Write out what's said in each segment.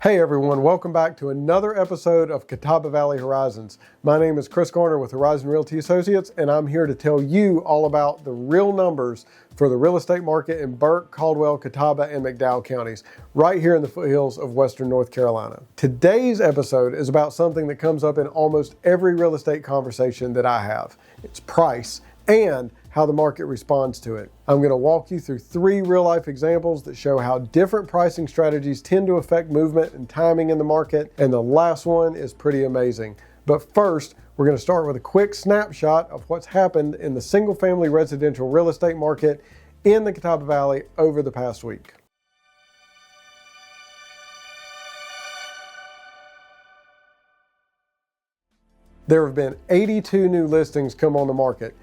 Hey everyone, welcome back to another episode of Catawba Valley Horizons. My name is Chris Garner with Horizon Realty Associates, and I'm here to tell you all about the real numbers for the real estate market in Burke, Caldwell, Catawba, and McDowell counties, right here in the foothills of Western North Carolina. Today's episode is about something that comes up in almost every real estate conversation that I have. It's price and how the market responds to it. I'm going to walk you through 3 real-life examples that show how different pricing strategies tend to affect movement and timing in the market, and the last one is pretty amazing. But first, we're going to start with a quick snapshot of what's happened in the single-family residential real estate market in the Catawba Valley over the past week. There have been 82 new listings come on the market.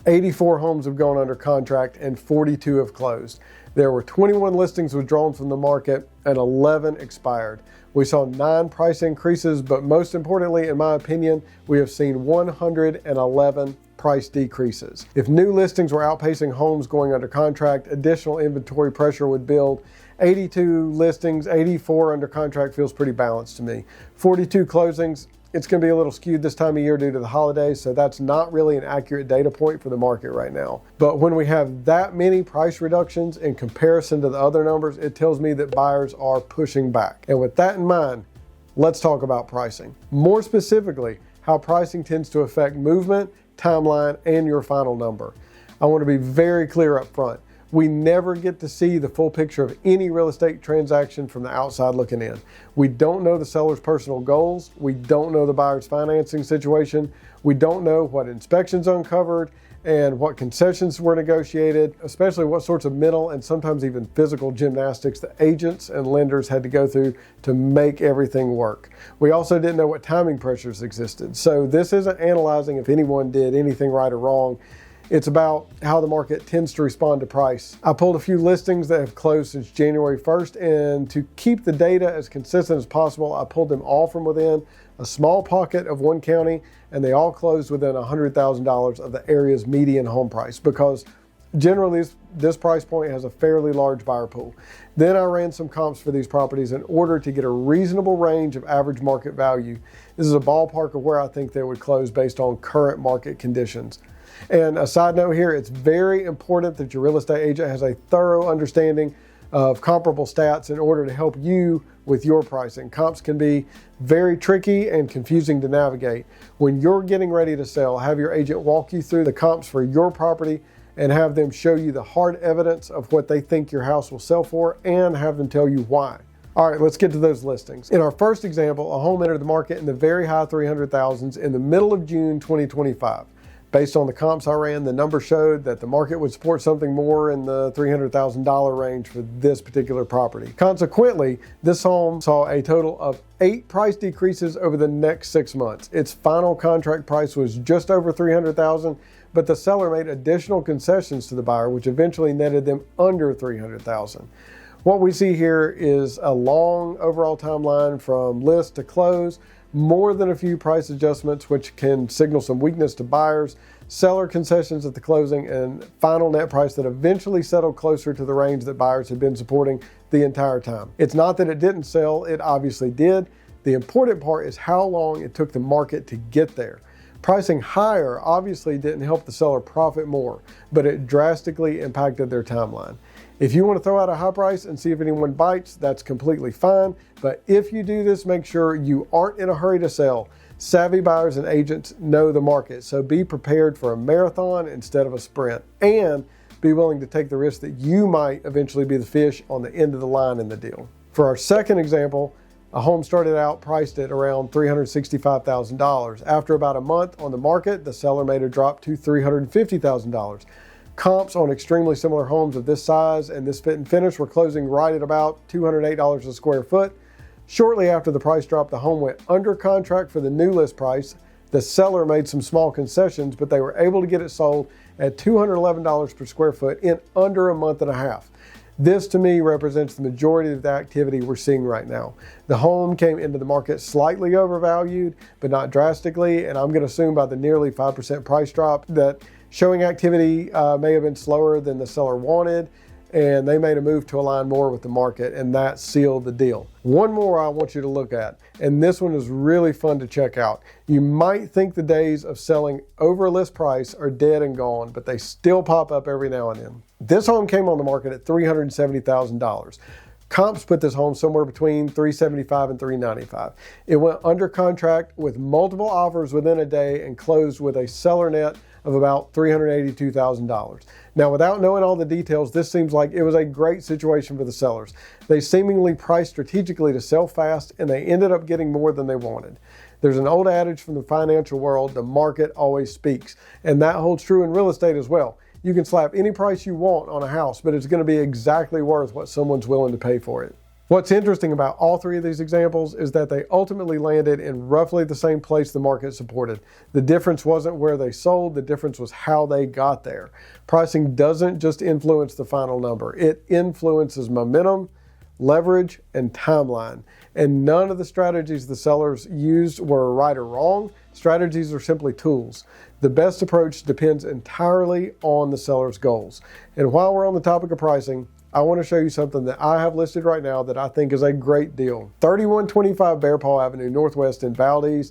84 homes have gone under contract and 42 have closed. There were 21 listings withdrawn from the market and 11 expired. We saw 9 price increases, but most importantly, in my opinion, we have seen 111 price decreases. If new listings were outpacing homes going under contract, additional inventory pressure would build. 82 listings, 84 under contract feels pretty balanced to me. 42 closings, it's going to be a little skewed this time of year due to the holidays, so that's not really an accurate data point for the market right now. But when we have that many price reductions in comparison to the other numbers, it tells me that buyers are pushing back. And with that in mind, let's talk about pricing. More specifically, how pricing tends to affect movement, timeline, and your final number. I want to be very clear up front. We never get to see the full picture of any real estate transaction from the outside looking in. We don't know the seller's personal goals. We don't know the buyer's financing situation. We don't know what inspections uncovered and what concessions were negotiated, especially what sorts of mental and sometimes even physical gymnastics the agents and lenders had to go through to make everything work. We also didn't know what timing pressures existed. So this isn't analyzing if anyone did anything right or wrong. It's about how the market tends to respond to price. I pulled a few listings that have closed since January 1st, and to keep the data as consistent as possible, I pulled them all from within a small pocket of one county, and they all closed within $100,000 of the area's median home price, because generally this price point has a fairly large buyer pool. Then I ran some comps for these properties in order to get a reasonable range of average market value. This is a ballpark of where I think they would close based on current market conditions. And a side note here, it's very important that your real estate agent has a thorough understanding of comparable stats in order to help you with your pricing. Comps can be very tricky and confusing to navigate. When you're getting ready to sell, have your agent walk you through the comps for your property and have them show you the hard evidence of what they think your house will sell for and have them tell you why. All right, let's get to those listings. In our first example, a home entered the market in the very high 300,000s in the middle of June 2025. Based on the comps I ran, the numbers showed that the market would support something more in the $300,000 range for this particular property. Consequently, this home saw a total of 8 price decreases over the next 6 months. Its final contract price was just over $300,000, but the seller made additional concessions to the buyer, which eventually netted them under $300,000. What we see here is a long overall timeline from list to close, more than a few price adjustments, which can signal some weakness to buyers, seller concessions at the closing, and final net price that eventually settled closer to the range that buyers had been supporting the entire time. It's not that it didn't sell, it obviously did. The important part is how long it took the market to get there. Pricing higher obviously didn't help the seller profit more, but it drastically impacted their timeline. If you want to throw out a high price and see if anyone bites, that's completely fine. But if you do this, make sure you aren't in a hurry to sell. Savvy buyers and agents know the market, so be prepared for a marathon instead of a sprint, and be willing to take the risk that you might eventually be the fish on the end of the line in the deal. For our second example, a home started out priced at around $365,000. After about a month on the market, the seller made a drop to $350,000. Comps on extremely similar homes of this size and this fit and finish were closing right at about $208 a square foot. Shortly after the price drop, the home went under contract for the new list price. The seller made some small concessions, but they were able to get it sold at $211 per square foot in under a month and a half. This to me represents the majority of the activity we're seeing right now. The home came into the market slightly overvalued, but not drastically, and I'm going to assume by the nearly 5% price drop that showing activity may have been slower than the seller wanted, and they made a move to align more with the market, and that sealed the deal. One more I want you to look at, and this one is really fun to check out. You might think the days of selling over list price are dead and gone, but they still pop up every now and then. This home came on the market at $370,000. Comps put this home somewhere between $375,000 and $395,000. It went under contract with multiple offers within a day and closed with a seller net of about $382,000. Now, without knowing all the details, this seems like it was a great situation for the sellers. They seemingly priced strategically to sell fast, and they ended up getting more than they wanted. There's an old adage from the financial world, the market always speaks, and that holds true in real estate as well. You can slap any price you want on a house, but it's going to be exactly worth what someone's willing to pay for it. What's interesting about all three of these examples is that they ultimately landed in roughly the same place the market supported. The difference wasn't where they sold, the difference was how they got there. Pricing doesn't just influence the final number, it influences momentum, leverage, and timeline. And none of the strategies the sellers used were right or wrong. Strategies are simply tools. The best approach depends entirely on the seller's goals. And while we're on the topic of pricing, I want to show you something that I have listed right now that I think is a great deal. 3125 Bear Paw Avenue Northwest in Valdez.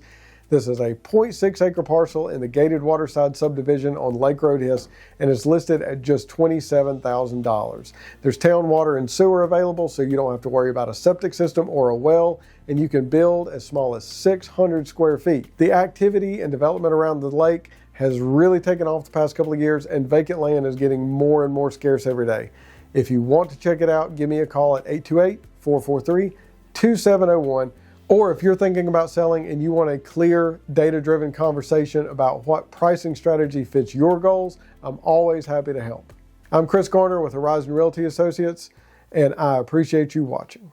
This is a 0.6 acre parcel in the gated waterside subdivision on Lake Road Hiss, and it's listed at just $27,000. There's town water and sewer available, so you don't have to worry about a septic system or a well, and you can build as small as 600 square feet. The activity and development around the lake has really taken off the past couple of years, and vacant land is getting more and more scarce every day. If you want to check it out, give me a call at 828-443-2701. Or if you're thinking about selling and you want a clear, data-driven conversation about what pricing strategy fits your goals, I'm always happy to help. I'm Chris Garner with Horizon Realty Associates, and I appreciate you watching.